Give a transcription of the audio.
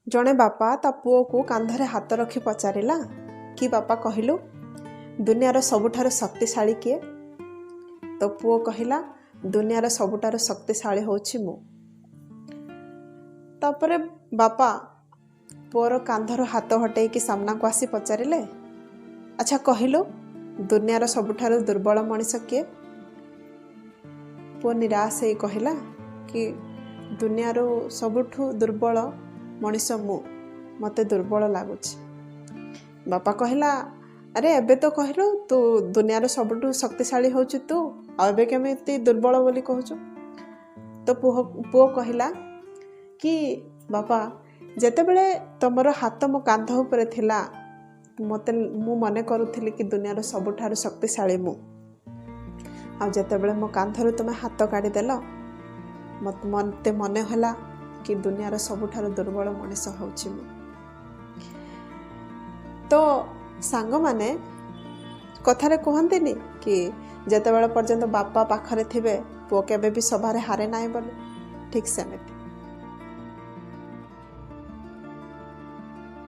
जड़े बापा ता पुओ को कांधरे हाथ रखी पचारिला कि बापा कहलु दुनियार सबुठार शक्तिशाली किए? तो पुओ कहला दुनियार सबुठार शक्तिशाली होछि मु। तापरे बापा पुओर कांधर हाथ हटै कि सामना को आसी पचारिले अच्छा कहलु दुनियार सबुठार दुर्बल मनीष किए? पुओ निराश हे कहला कि दुनियार सबुठु दुर्बल मनीष मु, मते दुर्बल लगुच। बापा कहला अरे एबे तो कहलु तू दुनियार सबुठु शक्तिशाली होछु तू आबे केमिति दुर्बल बोली कहछु? तो पुओ कहला कि बापा जेते बेले तमर हाथ मो कांध ऊपर थिला मते मु मने करूथिली कि दुनियार सबुठार शक्तिशाली मु, आ जेते बेले मो कांधरु तुमे हाथ काढी देला मते मने होला कि दुनियार सबुठार दुर्बल मनीष होछि मु। तो सांग माने कथारे कहंतिनी कि जेते बेले पर्यंत बापा पाखरे थिबे पुओ केबे भी सभारे हारे नाही बोले, ठीक सेमिति